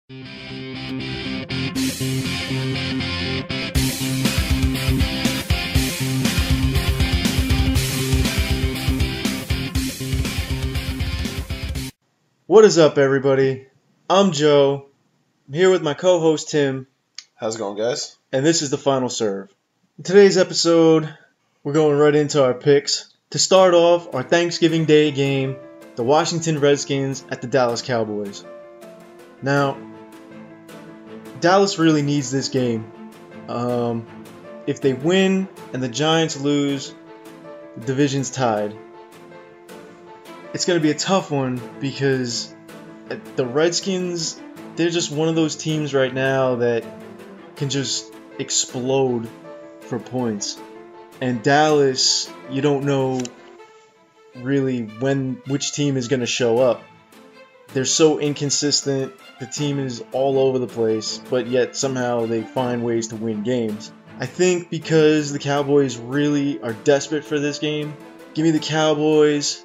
What is up, everybody? I'm Joe. I'm here with my co-host Tim, How's it going, guys? and this is the Final Serve. In today's episode, we're going right into our picks. To start off, our Thanksgiving Day game, the Washington Redskins at the Dallas Cowboys. Now, Dallas really needs this game. If they win and the Giants lose, the division's tied. It's going to be a tough one because the Redskins, they're just one of those teams right now that can just explode for points. And Dallas, you don't know really which team is going to show up. They're so inconsistent. The team is all over the place, but yet somehow they find ways to win games. I think because the Cowboys really are desperate for this game, give me the Cowboys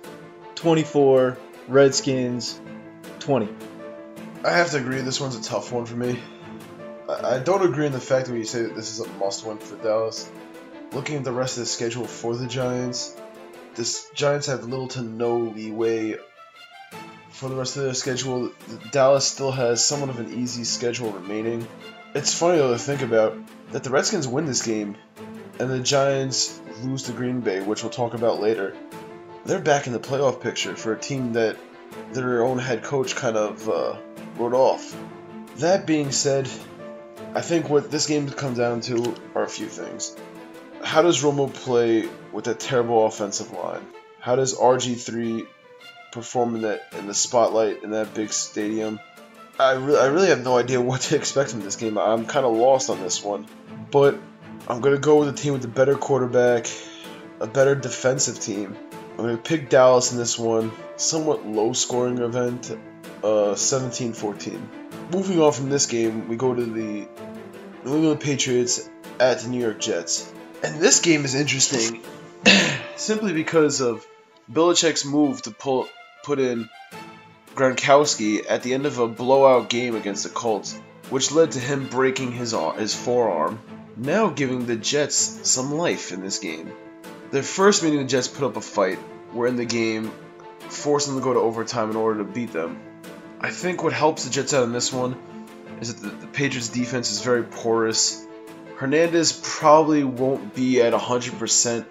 24, Redskins 20. I have to agree, this one's a tough one for me. I don't agree in the fact that you say that this is a must-win for Dallas. Looking at the rest of the schedule for the Giants, Giants have little to no leeway for the rest of their schedule. Dallas still has somewhat of an easy schedule remaining. It's funny though to think about that the Redskins win this game and the Giants lose to Green Bay, which we'll talk about later. They're back in the playoff picture for a team that their own head coach kind of wrote off. That being said, I think what this game comes down to are a few things. How does Romo play with that terrible offensive line? How does RG3 perform in the spotlight in that big stadium? I really have no idea what to expect from this game. I'm kind of lost on this one. But I'm going to go with a team with a better quarterback, a better defensive team. I'm going to pick Dallas in this one. Somewhat low-scoring event, 17-14. Moving on from this game, we go to the New England Patriots at the New York Jets. And this game is interesting simply because of Belichick's move to put in Gronkowski at the end of a blowout game against the Colts, which led to him breaking his forearm, now giving the Jets some life in this game. Their first meeting, the Jets put up a fight, were in the game, forced them to go to overtime in order to beat them. I think what helps the Jets out in this one is that the Patriots' defense is very porous. Hernandez probably won't be at 100%,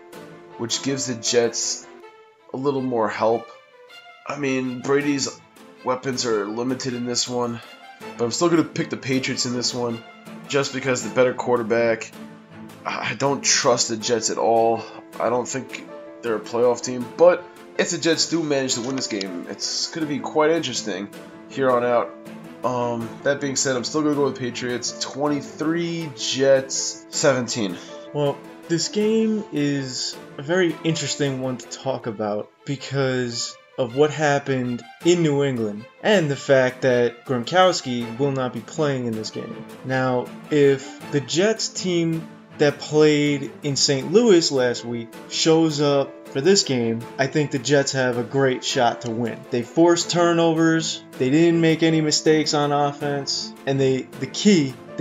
which gives the Jets a little more help. I mean, Brady's weapons are limited in this one, but I'm still going to pick the Patriots in this one just because the better quarterback. I don't trust the Jets at all. I don't think they're a playoff team, but if the Jets do manage to win this game, it's going to be quite interesting here on out. That being said, I'm still going to go with Patriots 23, Jets 17. Well, this game is a very interesting one to talk about because of what happened in New England and the fact that Gronkowski will not be playing in this game. Now, if the Jets team that played in St. Louis last week shows up for this game, I think the Jets have a great shot to win. They forced turnovers, they didn't make any mistakes on offense, and they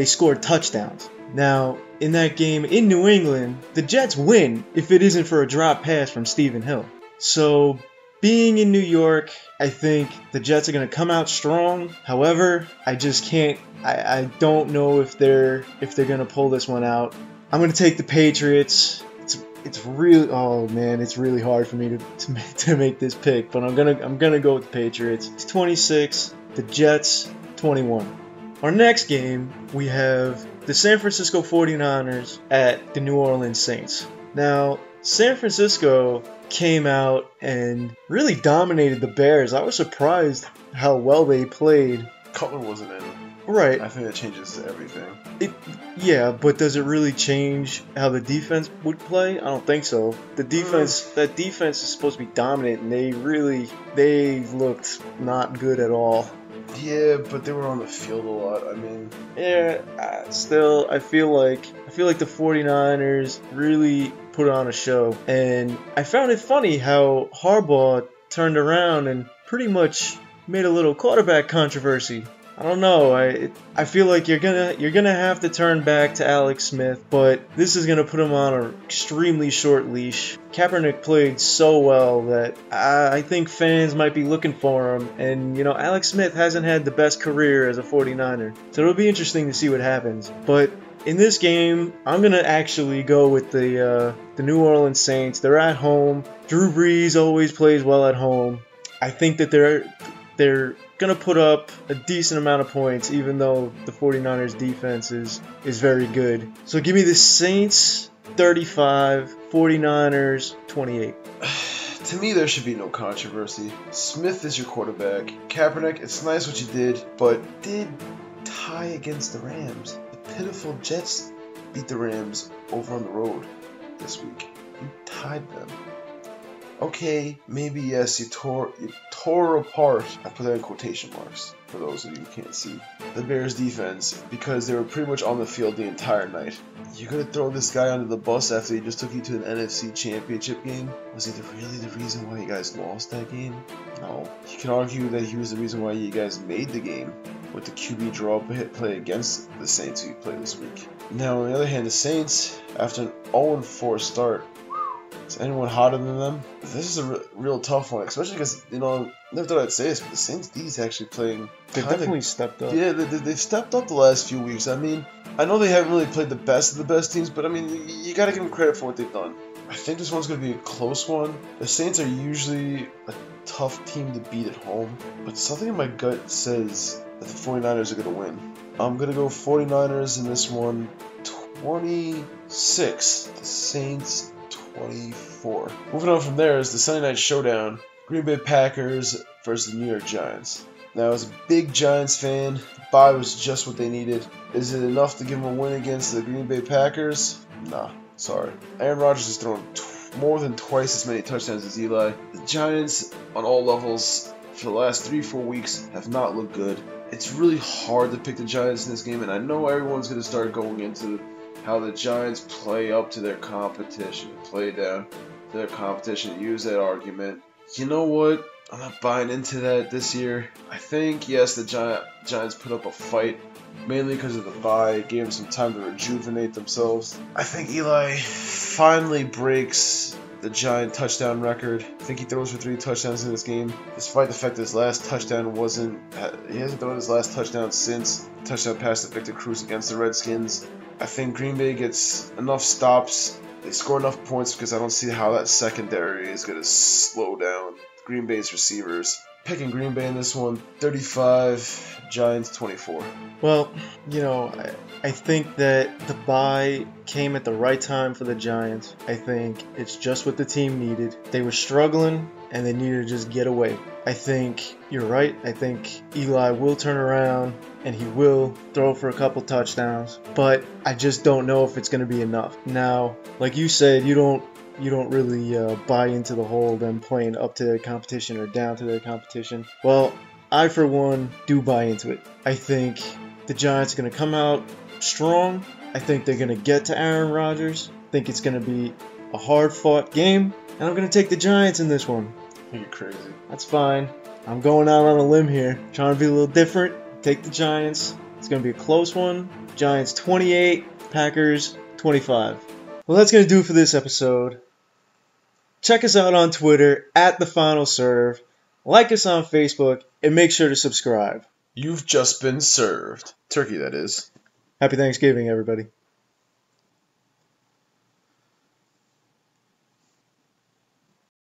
scored touchdowns. Now, in that game in New England, the Jets win if it isn't for a drop pass from Stephen Hill. So, being in New York, I think the Jets are going to come out strong. However, I just can't. I don't know if they're going to pull this one out. I'm going to take the Patriots. It's really it's really hard for me to make this pick, but I'm gonna go with the Patriots. It's 26, the Jets 21. Our next game, we have the San Francisco 49ers at the New Orleans Saints. Now, San Francisco came out and really dominated the Bears. I was surprised how well they played. Cutler wasn't in. Right. I think that changes everything. Yeah, but does it really change how the defense would play? I don't think so. That defense is supposed to be dominant, and they looked not good at all. Yeah, but they were on the field a lot. I mean, yeah. Still, I feel like the 49ers really put on a show, and I found it funny how Harbaugh turned around and pretty much made a little quarterback controversy. I don't know. I feel like you're gonna have to turn back to Alex Smith, but this is gonna put him on an extremely short leash. Kaepernick played so well that I think fans might be looking for him, and you know, Alex Smith hasn't had the best career as a 49er, so it'll be interesting to see what happens. But in this game, I'm gonna actually go with the New Orleans Saints. They're at home. Drew Brees always plays well at home. I think that they're going to put up a decent amount of points, even though the 49ers defense is very good. So give me the Saints 35, 49ers 28. To me, there should be no controversy. Smith is your quarterback. Kaepernick, it's nice what you did, but did tie against the Rams. The pitiful Jets beat the Rams over on the road this week. You tied them. Okay, maybe yes, you tore apart, I put that in quotation marks for those of you who can't see, the Bears defense, because they were pretty much on the field the entire night. You're gonna throw this guy under the bus after he just took you to an NFC championship game? Was he really the reason why you guys lost that game? No. You can argue that he was the reason why you guys made the game with the QB draw play against the Saints who you played this week. Now, on the other hand, the Saints, after an 0-4 start, is anyone hotter than them? This is a real tough one, especially because, you know, never thought I'd say this, but the Saints D's actually playing. They've definitely stepped up. Yeah, they've stepped up the last few weeks. I mean, I know they haven't really played the best of the best teams, but I mean, you gotta give them credit for what they've done. I think this one's gonna be a close one. The Saints are usually a tough team to beat at home, but something in my gut says that the 49ers are gonna win. I'm gonna go 49ers in this one, 26. The Saints 24. Moving on from there is the Sunday Night Showdown. Green Bay Packers versus the New York Giants. Now, as a big Giants fan, the bye was just what they needed. Is it enough to give them a win against the Green Bay Packers? Nah, sorry. Aaron Rodgers has thrown more than twice as many touchdowns as Eli. The Giants, on all levels, for the last 3-4 weeks, have not looked good. It's really hard to pick the Giants in this game, and I know everyone's going to start going into how the Giants play up to their competition, play down to their competition, use that argument. You know what? I'm not buying into that this year. I think, yes, the Giants put up a fight, mainly because of the bye. It gave them some time to rejuvenate themselves. I think Eli finally breaks the Giant touchdown record. I think he throws for 3 touchdowns in this game, despite the fact that his last touchdown he hasn't thrown his last touchdown since the touchdown pass to Victor Cruz against the Redskins. I think Green Bay gets enough stops. They score enough points because I don't see how that secondary is going to slow down Green Bay's receivers. Picking Green Bay in this one, 35, Giants 24. Well, you know, I think that the bye came at the right time for the Giants. I think it's just what the team needed. They were struggling, and they needed to just get away. I think you're right. I think Eli will turn around, and he will throw for a couple touchdowns. But I just don't know if it's going to be enough. Now, like you said, you don't really buy into the whole them playing up to their competition or down to their competition. Well, I, for one, do buy into it. I think the Giants are going to come out strong. I think they're going to get to Aaron Rodgers. I think it's going to be a hard-fought game. And I'm going to take the Giants in this one. You're crazy. That's fine. I'm going out on a limb here. Trying to be a little different. Take the Giants. It's going to be a close one. Giants 28, Packers 25. Well, that's going to do it for this episode. Check us out on Twitter @TheFinalServe. Like us on Facebook, and make sure to subscribe. You've just been served. Turkey, that is. Happy Thanksgiving, everybody.